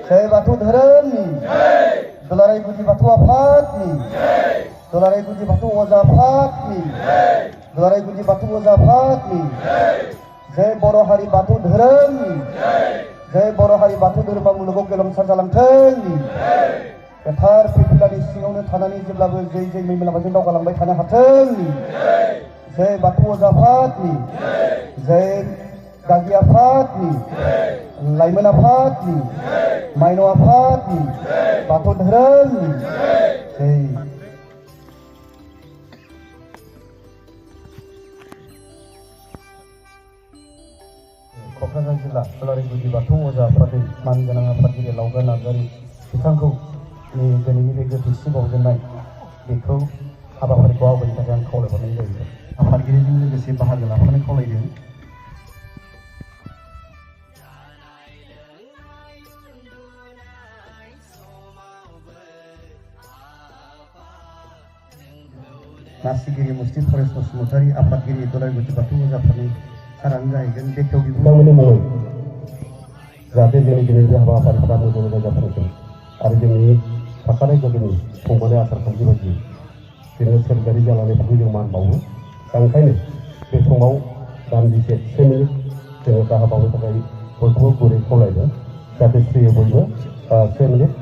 जय बाथौ धोरोमनि दुलाराय गुदि बाथौ आफादनि दुलाराय गुदि बाथौ अजा आफादनि दुलाराय गुदि बाथौ अजा आफादनि जय बर' हारि बाथौ धोरोमनि जय बर' हारि बाथौ धोरोमा मुलुगाव गेरेमसा जालांथों गोथार फिरफिलानि सिङावनो थानानै जेब्लाबो जै जै मैमोलाबाजों दावगालांबाय थानो हाथों जय बाथौ अजा आफादनि जय गागि आफादनि लाइमोन आफादनि माइनाव आफादनि बाथौ धोरोमनि जय क'क्राझार जिल्ला दुलाराय गुदि बाथौ अजा आफादनि मानगोनां आफादगिरि लावगा नार्जारि बिथांखौ दिनैनि बे गोथैसि बावजेननाय बेखौ हाबाफारिखौ आवगायनो थाखाय आं खावलायहरनाय जायो आफादगिरिजों लोगोसे बाहागो लाफानो खावलायदों नासिगिरि मुस्ति फरेस्ट बसुमतारी आफादगिरि दुलाराय गुदि बाथौ अजा आफादनि सारानो जाहैगोन बेखेव बिथांमोननि मुङै जाहाथे जोंनि दिनै बे हाबाफारिफ्रा मोजां मोजां जाफुंथों आरो जोंनि थाखानाय गोदोनि खुंबोनाय आसार खान्थि बायदि जोङो सोरगोआरि जालांनायफोरखौ जों मान बावो दा ओंखायनो बे समाव दान्दिसे 1 मिनिट जोङो दाहा बावनो थाखाय बयखौबो गुरै खावलायदों जाहाथे स्रियै बयबो 1 मिनिट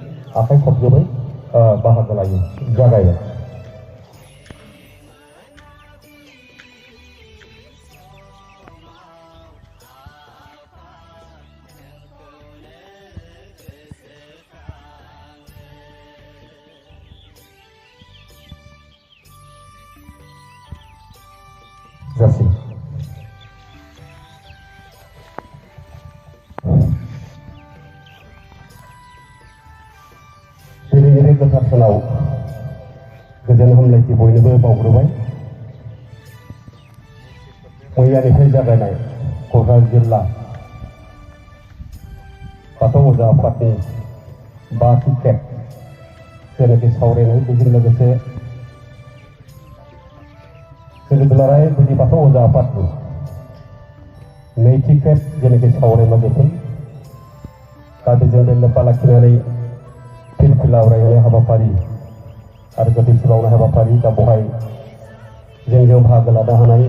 आखाइ खबजोबै बाहागो लायो जागायो जासि दिनैनि बे गोथार सानाव गोजोन हामलायथि बयनोबो बावग्रोबाय मैयानिफ्राय जागायनाय क'क्राझार जिल्ला बाथौ अजा आफादनि 5थि खेब जेनाखि सावरायनाय बेजों लोगोसे जोंनि दुलाराय गुदि बाथौ अजा आफादनि 2थि खेब जेनाखि सावरायमा जथुम दा बेजों लोब्बा लाखिनानै फिरफिला आवरायनाय हाबाफारि आरो गोथैसि बावनाय हाबाफारि दा बेवहाय जोंजों बाहागो लानो हानाय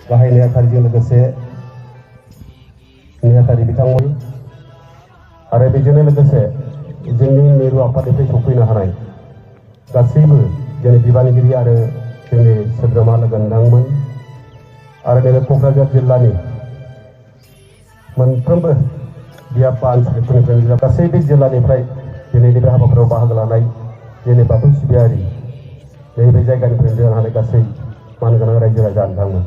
गाहाय नेहाथारिजों लोगोसे नेहाथारि बिथांमोन आरो बेजोंनो लोगोसे जोंनि मिरु आफादनिफ्राय सफैनो हानाय गासैबो जोंनि बिबानगिरि आरो जोंनि सोद्रोमा लोगो नोंथांमोन आरो नैबे क'क्राझार जिल्लानि मोनफ्रोमबो बियाबा आनसलिकफोरनिफ्राय गासैबो जिल्लानिफ्राय दिनैनि बे हाबाफारियाव बाहागो लानाय जोंनि बाथौ सिबियारि नैबे जायगानिफ्राय जानानै गासै मानगोनां रायजो राजा नोंथांमोन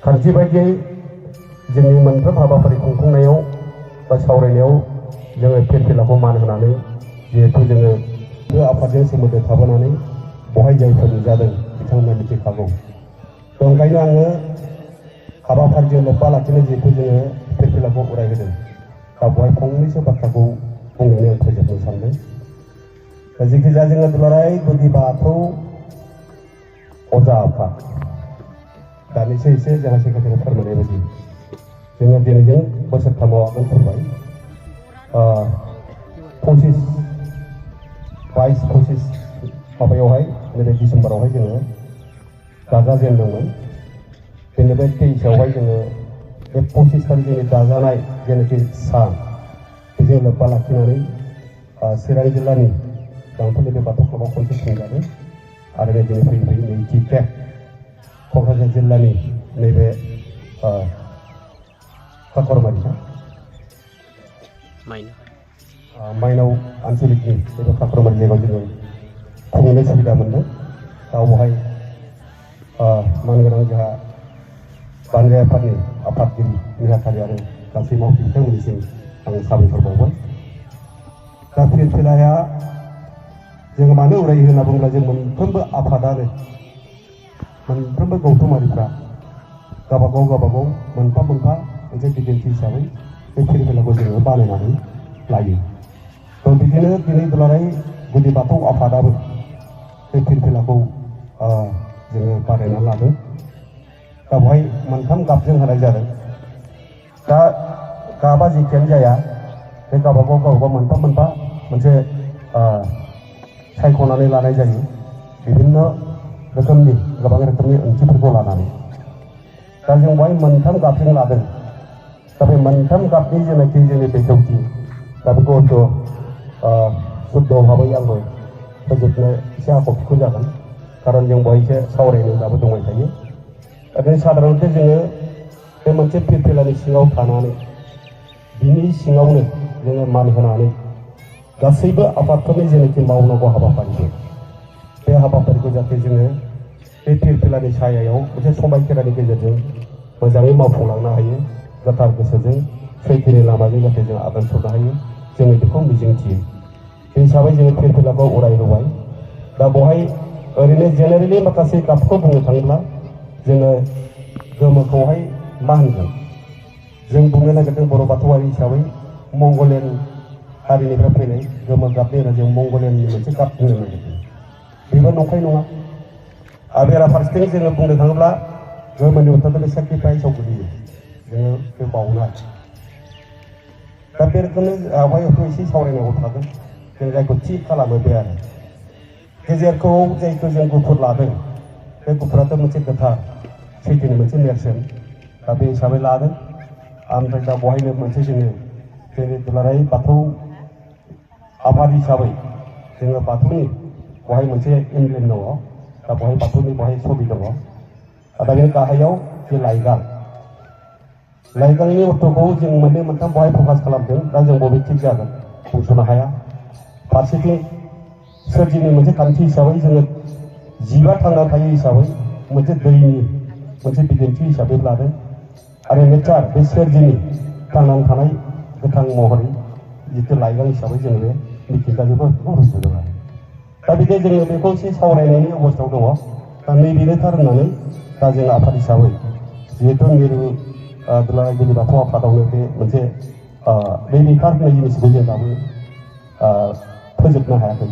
खान्थि बायदियै जोंनि मोनफ्रोम हाबाफारि खुंफुंनायाव बा सावरायनायाव जोङो फिरफिलाखौ मान होनानै जिहेतु जोङो आफादजों सोमोन्दो थाबोनानै बहाय जायफोर नुजादों बिथांमोना मिथिखागौ ओंखायनो आङो हाबाफारिजों लोब्बा लाखिनो जिहेतु जोङो फिरफिलाखौ उरायहोदों दा बेवहाय फंनैसो बाथ्राखौ बुंनानै आं फोजोबनो सानदों जेखिजाया जोङो दुलाराय गुदि बाथौ अजा आफाद दानिसो एसे जोंहा सेक्रेटारिया फोरमायनाय बायदि जोङो दिनैजों बोसोरथामाव आगान सुरबाय 22-25 माबायावहाय नैबे डिसेम्बरावहाय जोङो दाजाजेनदोंमोन दिनै बे 23आवहाय जोङो बे 25 खालि जोंनि दाजानाय जेनाखि सान बेजों लोब्बा लाखिनानै चिरां जिल्लानि गांफोरनि बे बाथौ क्लाबाव खनसे खुंजादों आरो बे दिनै फैयै फैयै 2थि खेब क'क्राझार जिल्लानि नैबे काकरमारि माइनाव आनसलिकनि नैबे काकरमारि जायगायाव जोङो खुंनो सुबिदा मोनदों दा बेवहाय मानगोनां जोंहा बानजाय आफादनि आफादगिरि नेहाथारि आरो गासै मावथि बिथांमोननिसिम आं साबायखर बावबाय दा फिरफिलाया जोङो मानो उरायो होनना बुङोब्ला जों मोनफ्रोमबो आफादानो मोनफ्रोमबो गौथुमारिफ्रा गावबागाव मोनफा मोनफा मोनसे बिदिन्थि हिसाबै बे फिरफिलाखौ जोङो बानायनानै लायो थ' बिदिनो दिनै दुलाराय गुदि बाथौ आफादाबो बे फिरफिलाखौ जोङो बानायनानै लादों दा बेवहाय मोनथाम गाबजों होनाय जादों दा गाबा जेखियानो जाया बे गावबागाव मोनफा मोनफा मोनसे सायख'नानै लानाय जायो बिभिन्न रोखोमनि गोबां रोखोमनि ओंथिफोरखौ लानानै दा जों बेवहाय मोनथाम गाबजों लादों दा बे मोनथाम गाबनि जेनाखि जोंनि बेखेवथि दा बेखौ हयथ' शुद्ध भाबै आंबो फोजोबनो एसे आख'थिखौ जागोन खारन जों बेवहाय एसे सावरायनो दाबो दंबाय थायो ओरैनो साधारनथे जोङो बे मोनसे फिरफिलानि सिङाव थानानै बिनि सिङावनो जोङो मान होनानै गासैबो आफादफोरनि जेनाखि मावनांगौ हाबाफारिफोर बे हाबाफारिखौ जाहाथे जोङो बे फिरफिलानि सायायाव मोनसे समायखेरानि गेजेरजों मोजाङै मावफुंलांनो हायो गोथार गोसोजों सैथोनि लामाजों जाहाथे जों आगान सुरनो हायो जोङो बेखौ मिजिंथियो बे हिसाबै जोङो फिरफिलाखौ अराय होबाय दा बेवहाय ओरैनो जेनेरेलि माखासे गाबखौ बुंनो थाङोब्ला जोङो गोमोखौहाय मा होनगोन जों बुंनो नागिरदों बर' बाथौआरि हिसाबै मंगलियान हारिनिफ्राय फैनाय गोमो गाबनि जों मंगलियाननि मोनसे गाब बुंनो नागिरदों बेबो नंखाय नङा आरो बेराफारसेथिं जोङो बुंनो थाङोब्ला गोमोनि अर्थाथ' बे सेक्रिफाइसआव गोलैयो जोङो बे बावनाय दा बे रोखोमनि आवगायावथ' एसे सावरायनांगौ थागोन जों जायखौ थि खालामो बे आरो गेजेरखौ जायखौ जों गुफुर लादों बे गुफुराथ' मोनसे गोथार सैथोनि मोनसे नेरसोन दा बे हिसाबै लादों ओमफ्राय दा बेवहायनो मोनसे जोङो जेरै दुलाराय बाथौ आफाद हिसाबै जोङो बाथौनि बेवहाय मोनसे एमब्लेम दङ दा बेवहाय बाथौनि बेवहाय छबि दङ दा बे गाहायाव जे लाइगांनि अर्थ'खौ जों मोननै मोनथाम बेवहाय फकास खालामदों दा जों बबे थिग जागोन बुंस'नो हाया फारसेथिं सोरजिनि मोनसे खान्थि हिसाबै जोङो जिबा थांना थायो हिसाबै मोनसे दैनि मोनसे बिदिन्थि हिसाबै लादों आरो नेचार बे सोरजिनि थांनानै थानाय गोथां महरै जितु लाइगां हिसाबै जोङो बे मिथिंगाजोंबो रुजुदों आरो दा बिदि जोङो बेखौ एसे सावरायनायनि अबस्थायाव दङ दा नैबेनो थार होननानै दा जों आफाद हिसाबै जिहेतु मिरु दुलाराय गुदि बाथौ आफादावनो बे मोनसे नैबेथार होननाय जिनिसखौ जों दाबो फोजोबनो हायाखै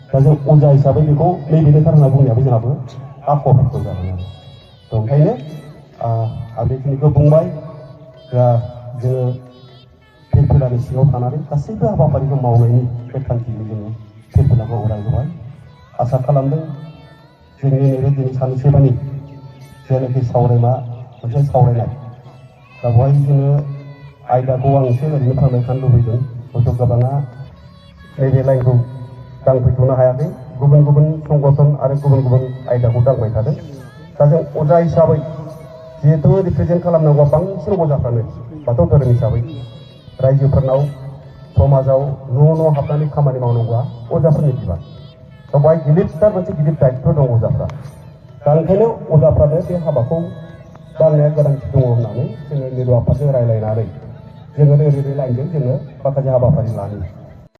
दा जों अजा हिसाबै बेखौ नैबेनो थार होनना बुंनायाबो जोंहाबो आख'फोरखौ जागोन आरो ओंखायनो आं बेखिनिखौ बुंबाय दा जोङो फिरफिलानि सिङाव थानानै गासैबो हाबाफारिखौ मावनायनि बे थांखिजों जोङो फिरफिलाखौ अराय होबाय आसा खालामदों जोंनि नैबे दिनै सानसेमानि जेनाखि सावरायमा मोनसे सावरायनाय दा बेवहाय जोङो आयदाखौ आं एसे ओरैनो फोरमायखानो लुबैदों हयथ' गोबाङा नैबे लाइनखौ दांफैथ'नो हायाखै गुबुन गुबुन संगठन आरो गुबुन गुबुन आयदाखौ दांबाय थादों दा जों अजा हिसाबै जिहेतु रिप्रेजेन्ट खालामनांगौआ बांसिन अजाफ्रानो बाथौ धोरोम हिसाबै रायजोफोरनाव समाजाव न' हाबनानै खामानि मावनांगौआ अजाफोरनि बिबान दा बेवहाय गिदिरथार मोनसे गिदिर दायित्व दं अजाफ्रा दा ओंखायनो अजाफ्रानो बे हाबाखौ दांनाया गोनांथि दङ होननानै जोङो मिरु आफादजों रायज्लायनानै जोङो ओरै लाइनजों जोङो माखासे हाबाफारि लानो